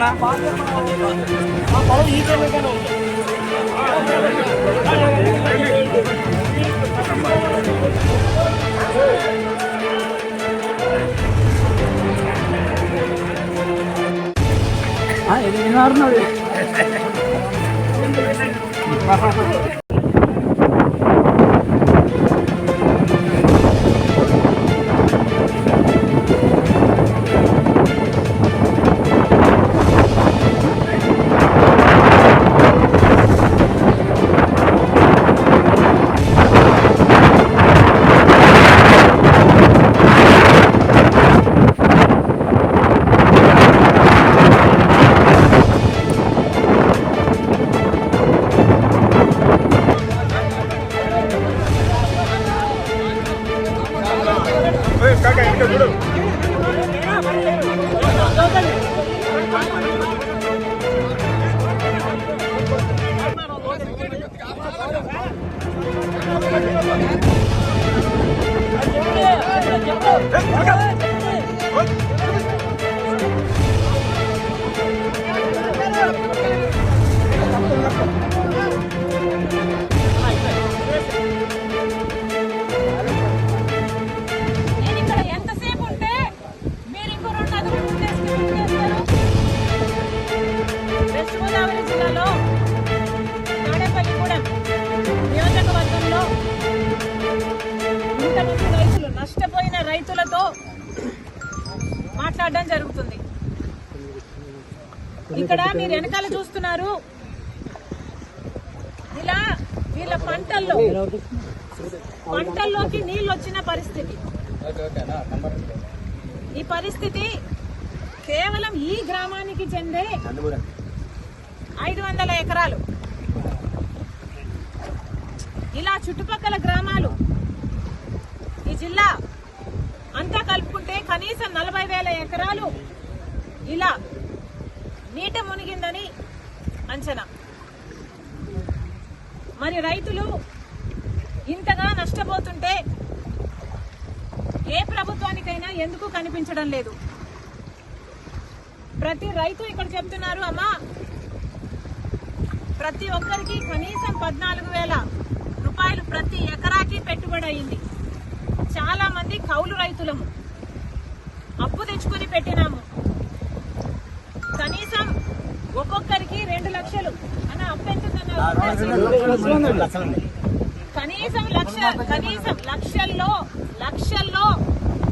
చెప్పనా? నష్టపోయిన రైతులతో మాట్లాడడం జరుగుతుంది. ఇక్కడ మీరు వెనకాల చూస్తున్నారు, ఇలా వీళ్ళ పంటల్లోకి నీళ్ళు వచ్చిన పరిస్థితి. ఈ పరిస్థితి కేవలం ఈ గ్రామానికి చెందే 500 ఎకరాలు. ఇలా చుట్టుపక్కల గ్రామాలు ఈ జిల్లా అంతా కలుపుకుంటే కనీసం 40,000 ఎకరాలు ఇలా నీట మునిగిందని అంచనా. మరి రైతులు ఇంతగా నష్టపోతుంటే ఏ ప్రభుత్వానికైనా ఎందుకు కనిపించడం లేదు? ప్రతి రైతు ఇక్కడ చెప్తున్నారు, అమ్మా ప్రతి ఒక్కరికి కనీసం 14,000 రూపాయలు ప్రతి ఎకరాకి పెట్టుబడి అయింది. చాలా మంది కౌలు రైతులము, అప్పు తెచ్చుకుని పెట్టినాము. కనీసం ఒక్కొక్కరికి 2 లక్షలు అన్న అప్పు ఎంతుందన్నారు? కనీసం లక్షల్లో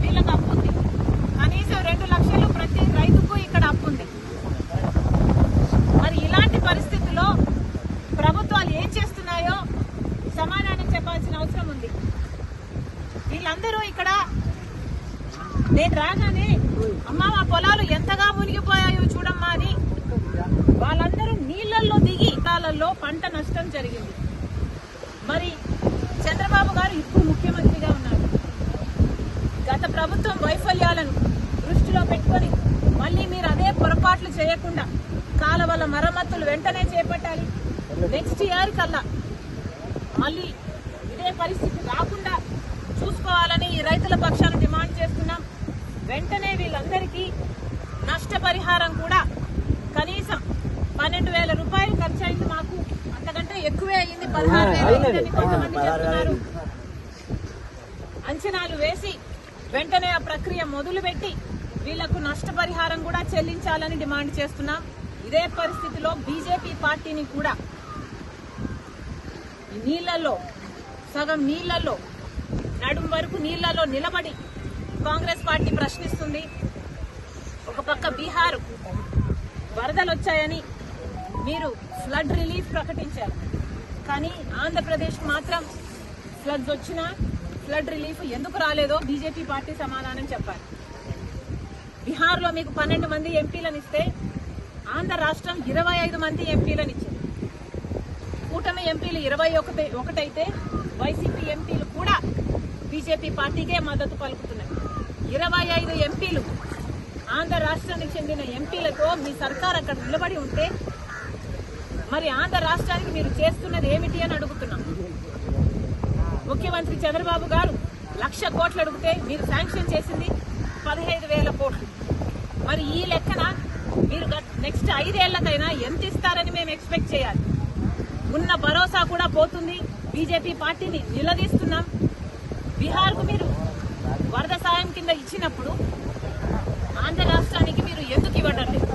వీళ్ళకి అప్పు ఉంది. కనీసం 2 లక్షలు ప్రతి రైతుకు ఇక్కడ అప్పు ఉంది. మరి ఇలాంటి పరిస్థితుల్లో ప్రభుత్వాలు ఏం చేస్తున్నాయో సమాధానం చెప్పాల్సిన అవసరం ఉంది. వీళ్ళందరూ ఇక్కడ నేను రాగానే అమ్మా మా పొలాలు ఎంతగా మునిగిపోయాయో చూడమ్మా అని వాళ్ళందరూ నీళ్లలో దిగి కాలంలో పంట నష్టం జరిగింది. మరి చంద్రబాబు గారు ఇప్పుడు ముఖ్యమంత్రిగా ఉన్నారు. గత ప్రభుత్వం వైఫల్యాలను దృష్టిలో పెట్టుకొని మళ్ళీ మీరు అదే పొరపాట్లు చేయకుండా కాలువల మరమ్మతులు వెంటనే చేపట్టాలి. నెక్స్ట్ ఇయర్ కల్లా మళ్ళీ ఇదే పరిస్థితి రాకుండా చూసుకోవాలని ఈ రైతుల పక్షాన్ని డిమాండ్ చేస్తున్నాం. వెంటనే వీళ్ళందరికీ నష్టపరిహారం కూడా కనీసం 12,000 రూపాయలు ఖర్చు అయింది. మాకు అంతకంటే ఎక్కువే అయింది, 16,000 అయిందని కొంతమంది చెప్తున్నారు. అంచనాలు వేసి వెంటనే ఆ ప్రక్రియ మొదలుపెట్టి వీళ్లకు నష్టపరిహారం కూడా చెల్లించాలని డిమాండ్ చేస్తున్నాం. ఇదే పరిస్థితిలో బీజేపీ పార్టీని కూడా నీళ్లలో సగం నీళ్లలో నడుం వరకు నీళ్లలో నిలబడి కాంగ్రెస్ పార్టీ ప్రశ్నిస్తుంది. ఒక పక్క బీహార్ వరదలు వచ్చాయని మీరు ఫ్లడ్ రిలీఫ్ ప్రకటించారు, కానీ ఆంధ్రప్రదేశ్ మాత్రం ఫ్లడ్స్ వచ్చినా ఫ్లడ్ రిలీఫ్ ఎందుకు రాలేదో బీజేపీ పార్టీ సమాధానం చెప్పాలి. బీహార్లో మీకు 12 మంది ఎంపీలను ఇస్తే ఆంధ్ర రాష్ట్రం 25 మంది ఎంపీలను ఇచ్చింది. కూటమి ఎంపీలు 21 అయితే వైసీపీ ఎంపీలు కూడా బీజేపీ పార్టీకే మద్దతు పలుకుతున్నారు. 25 ఎంపీలు ఆంధ్ర రాష్ట్రానికి చెందిన ఎంపీలతో మీ సర్కార్ అక్కడ నిలబడి ఉంటే మరి ఆంధ్ర రాష్ట్రానికి మీరు చేస్తున్నది ఏమిటి అని అడుగుతున్నాం. ముఖ్యమంత్రి చంద్రబాబు గారు 1,00,000 కోట్లు అడిగితే మీరు శాంక్షన్ చేసింది 15,000 కోట్లు. మరి ఈ లెక్కన మీరు నెక్స్ట్ 5 ఏళ్లకైనా ఎంత ఇస్తారని మేము ఎక్స్పెక్ట్ చేయాలి. ఉన్న భరోసా కూడా పోతుంది. బీజేపీ పార్టీని నిలదీస్తున్నాం. బీహార్కు మీరు వరద సాయం కింద ఇచ్చినప్పుడు ఆంధ్ర రాష్ట్రానికి మీరు ఎందుకు ఇవ్వడం లేదు?